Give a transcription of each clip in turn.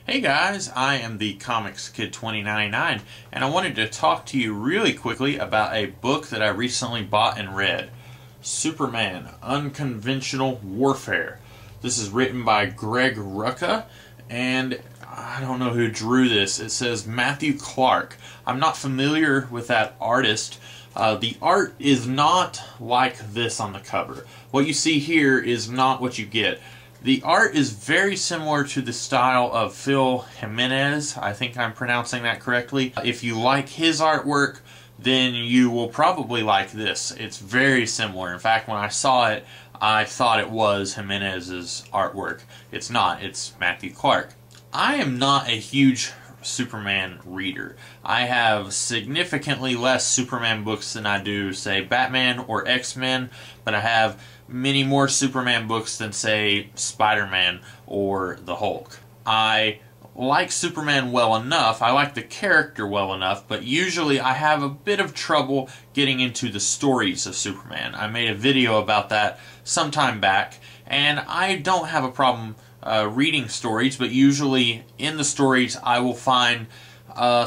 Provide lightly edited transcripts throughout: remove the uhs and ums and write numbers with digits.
Hey guys, I am the Comics Kid 2099, and I wanted to talk to you really quickly about a book that I recently bought and read. Superman, Unconventional Warfare. This is written by Greg Rucka, and I don't know who drew this. It says Matthew Clark. I'm not familiar with that artist. The art is not like this on the cover. What you see here is not what you get. The art is very similar to the style of Phil Jimenez. I think I'm pronouncing that correctly. If you like his artwork, then you will probably like this. It's very similar. In fact, when I saw it, I thought it was Jimenez's artwork. It's not. It's Matthew Clark. I am not a huge Superman reader. I have significantly less Superman books than I do, say, Batman or X-Men, but I have many more Superman books than, say, Spider-Man or the Hulk. I like Superman well enough, I like the character well enough, but usually I have a bit of trouble getting into the stories of Superman. I made a video about that some time back, and I don't have a problem reading stories, but usually in the stories I will find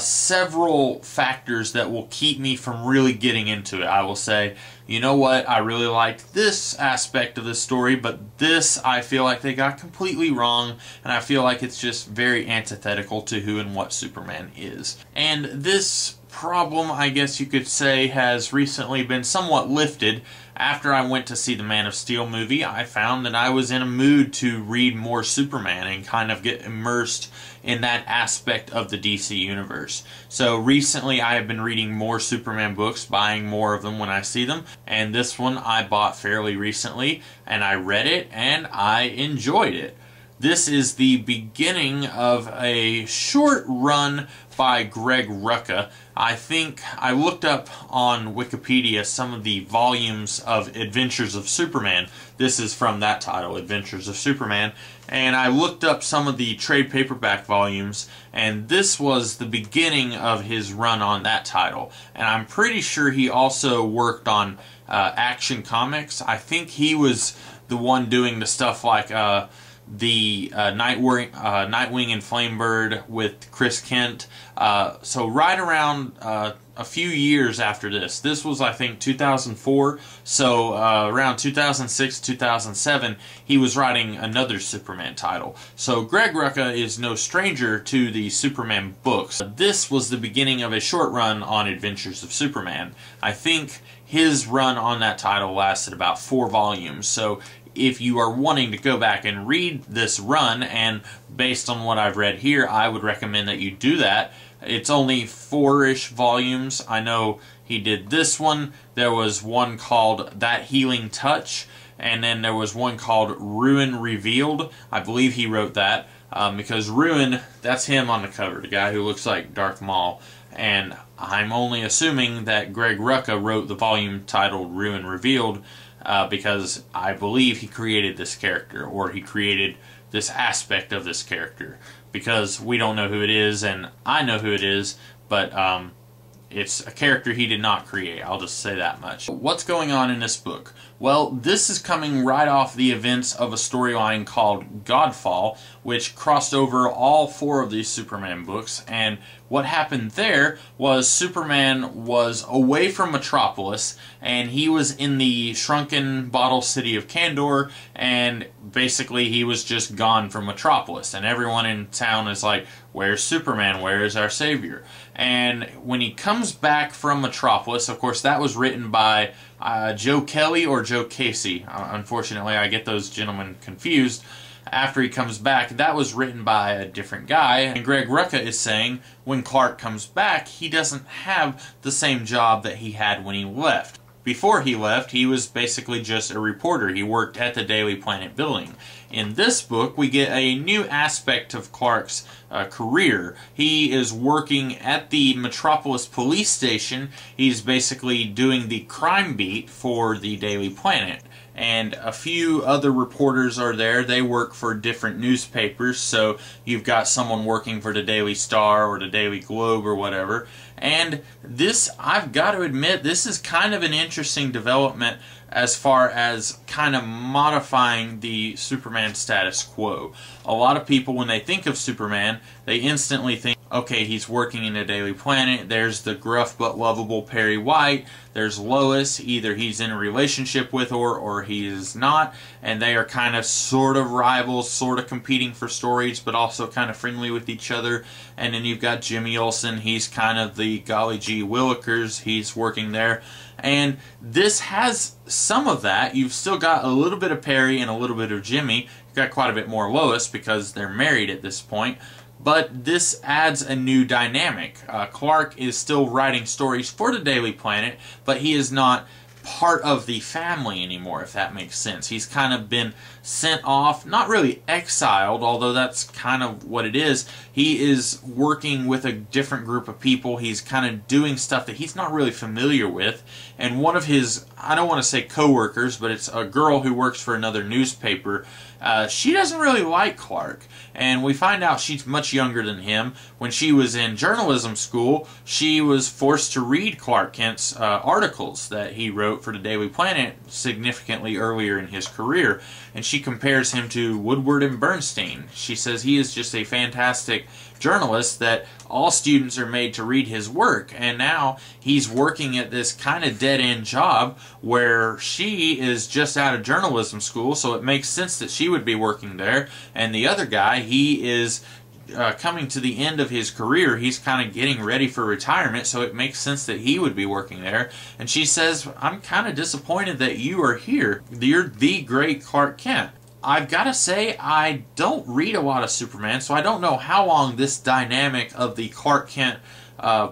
several factors that will keep me from really getting into it. I will say, you know what, I really liked this aspect of the story, but this I feel like they got completely wrong, and I feel like it's just very antithetical to who and what Superman is. And this problem, I guess you could say, has recently been somewhat lifted. After I went to see the Man of Steel movie, I found that I was in a mood to read more Superman and kind of get immersed in that aspect of the DC universe. So recently I have been reading more Superman books, buying more of them when I see them, and this one I bought fairly recently, and I read it, and I enjoyed it. This is the beginning of a short run by Greg Rucka. I think I looked up on Wikipedia some of the volumes of Adventures of Superman. This is from that title, Adventures of Superman. And I looked up some of the trade paperback volumes, and this was the beginning of his run on that title. And I'm pretty sure he also worked on Action Comics. I think he was the one doing the stuff like the Nightwing and Flamebird with Chris Kent. So right around a few years after this. This was, I think, 2004. So around 2006, 2007, he was writing another Superman title. So Greg Rucka is no stranger to the Superman books. This was the beginning of a short run on Adventures of Superman. I think his run on that title lasted about 4 volumes. So if you are wanting to go back and read this run, and based on what I've read here, I would recommend that you do that. It's only 4-ish volumes. I know he did this one. There was one called That Healing Touch, and then there was one called Ruin Revealed. I believe he wrote that, because Ruin, that's him on the cover, the guy who looks like Darth Maul. And I'm only assuming that Greg Rucka wrote the volume titled Ruin Revealed, because I believe he created this character, or he created this aspect of this character, because we don't know who it is, and I know who it is, but it's a character he did not create. I'll just say that much. What's going on in this book? Well, this is coming right off the events of a storyline called Godfall, which crossed over all 4 of these Superman books, and what happened there was Superman was away from Metropolis, and he was in the shrunken bottle city of Kandor, and basically he was just gone from Metropolis, and everyone in town is like, where's Superman? Where is our savior? And when he comes back from Metropolis, of course that was written by Joe Kelly or Joe Casey. Unfortunately, I get those gentlemen confused. After he comes back, that was written by a different guy, and Greg Rucka is saying when Clark comes back, he doesn't have the same job that he had when he left. Before he left, he was basically just a reporter. He worked at the Daily Planet building. In this book, we get a new aspect of Clark's career. He is working at the Metropolis police station. He's basically doing the crime beat for the Daily Planet. and a few other reporters are there. They work for different newspapers, so you've got someone working for the Daily Star or the Daily Globe or whatever. And this, I've got to admit, this is kind of an interesting development as far as kind of modifying the Superman status quo. A lot of people, when they think of Superman, they instantly think, okay, he's working in the Daily Planet, there's the gruff but lovable Perry White, there's Lois, either he's in a relationship with her or he is not, and they are kind of sort of rivals, sort of competing for stories, but also kind of friendly with each other. And then you've got Jimmy Olsen, he's kind of the golly gee Willikers, he's working there. And this has some of that. You've still got a little bit of Perry and a little bit of Jimmy. You've got quite a bit more Lois because they're married at this point. But this adds a new dynamic. Clark is still writing stories for the Daily Planet, but he is not part of the family anymore, if that makes sense. He's kind of been sent off, not really exiled, although that's kind of what it is. He is working with a different group of people. He's kind of doing stuff that he's not really familiar with. And one of his, I don't want to say co-workers, but it's a girl who works for another newspaper. She doesn't really like Clark, and we find out she's much younger than him. When she was in journalism school, she was forced to read Clark Kent's articles that he wrote for the Daily Planet significantly earlier in his career, and she compares him to Woodward and Bernstein. She says he is just a fantastic journalist that all students are made to read his work, and now he's working at this kind of dead-end job where she is just out of journalism school, so it makes sense that she would be working there. And the other guy, he is coming to the end of his career. He's kind of getting ready for retirement, so it makes sense that he would be working there. And she says, I'm kind of disappointed that you are here. You're the great Clark Kent. I've got to say, I don't read a lot of Superman, so I don't know how long this dynamic of the Clark Kent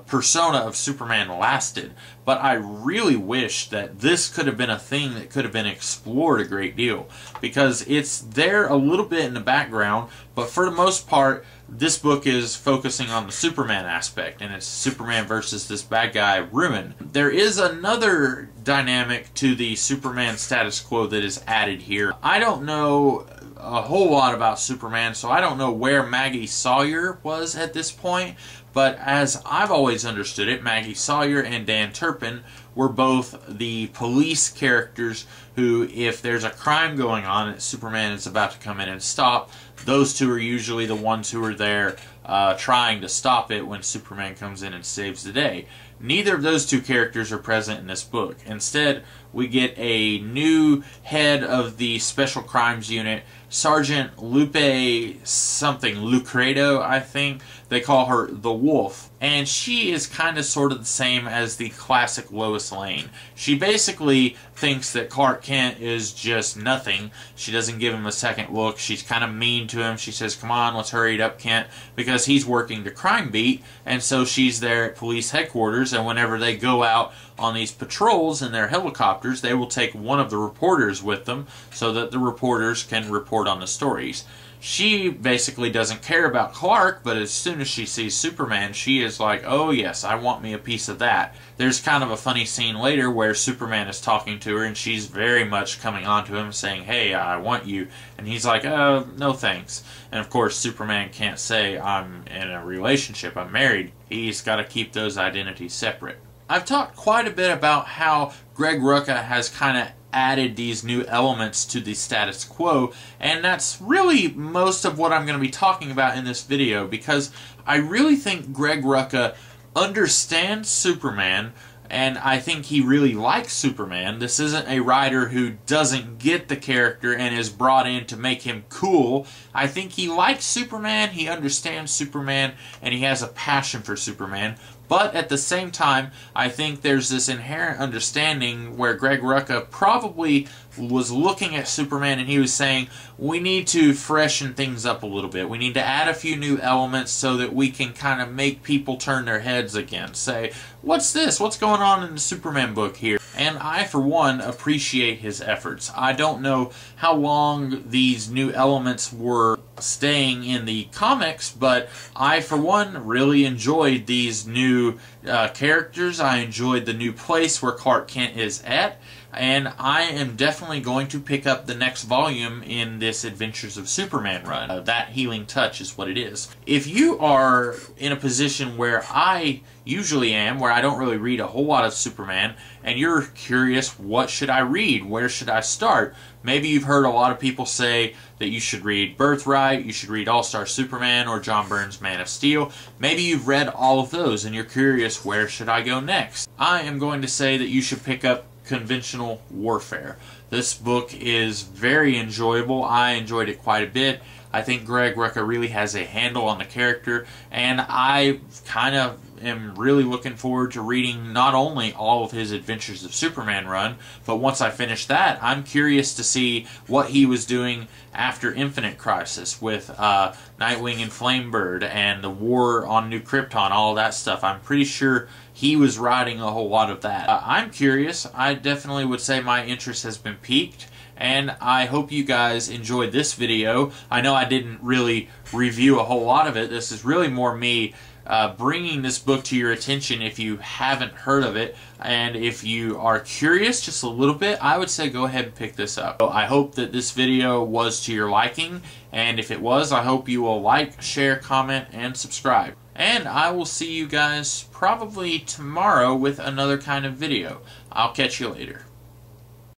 persona of Superman lasted. But I really wish that this could have been a thing that could have been explored a great deal, because it's there a little bit in the background, but for the most part, this book is focusing on the Superman aspect, and it's Superman versus this bad guy, Ruin. There is another dynamic to the Superman status quo that is added here. I don't know a whole lot about Superman, so I don't know where Maggie Sawyer was at this point, but as I've always understood it, Maggie Sawyer and Dan Turpin were both the police characters who, if there's a crime going on that Superman is about to come in and stop, those two are usually the ones who are there trying to stop it when Superman comes in and saves the day. Neither of those two characters are present in this book. Instead, we get a new head of the Special Crimes Unit, Sergeant Lupe something, Lucredo, I think. They call her the Wolf. And she is kind of sort of the same as the classic Lois Lane. She basically thinks that Clark Kent is just nothing. She doesn't give him a second look. She's kind of mean to him. She says, come on, let's hurry it up, Kent, because he's working the crime beat. And so she's there at police headquarters, and whenever they go out on these patrols in their helicopters, they will take one of the reporters with them so that the reporters can report on the stories. She basically doesn't care about Clark, but as soon as she sees Superman, she is like, oh yes, I want me a piece of that. There's kind of a funny scene later where Superman is talking to her, and she's very much coming on to him saying, hey, I want you. And he's like, no thanks. And of course, Superman can't say, I'm in a relationship, I'm married. He's got to keep those identities separate. I've talked quite a bit about how Greg Rucka has kind of added these new elements to the status quo, and that's really most of what I'm going to be talking about in this video, because I really think Greg Rucka understands Superman, and I think he really likes Superman. This isn't a writer who doesn't get the character and is brought in to make him cool. I think he likes Superman, he understands Superman, and he has a passion for Superman. But at the same time, I think there's this inherent understanding where Greg Rucka probably was looking at Superman and he was saying, we need to freshen things up a little bit. We need to add a few new elements so that we can kind of make people turn their heads again. Say, what's this? What's going on in the Superman book here? And I, for one, appreciate his efforts. I don't know how long these new elements were staying in the comics, but I, for one, really enjoyed these new characters. I enjoyed the new place where Clark Kent is at. and I am definitely going to pick up the next volume in this Adventures of Superman run. That Healing Touch is what it is. If you are in a position where I usually am, where I don't really read a whole lot of Superman, and you're curious, what should I read? Where should I start? Maybe you've heard a lot of people say that you should read Birthright, you should read All-Star Superman, or John Byrne's Man of Steel. Maybe you've read all of those and you're curious, where should I go next? I am going to say that you should pick up Conventional Warfare. This book is very enjoyable. I enjoyed it quite a bit. I think Greg Rucka really has a handle on the character, and I kind of am really looking forward to reading not only all of his Adventures of Superman run, but once I finish that, I'm curious to see what he was doing after Infinite Crisis with Nightwing and Flamebird and the war on New Krypton, all of that stuff. I'm pretty sure he was writing a whole lot of that. I'm curious. I definitely would say my interest has been piqued, and I hope you guys enjoyed this video. I know I didn't really review a whole lot of it. This is really more me bringing this book to your attention if you haven't heard of it, and if you are curious just a little bit, I would say go ahead and pick this up. So I hope that this video was to your liking, and if it was, I hope you will like, share, comment, and subscribe. And I will see you guys probably tomorrow with another kind of video. I'll catch you later.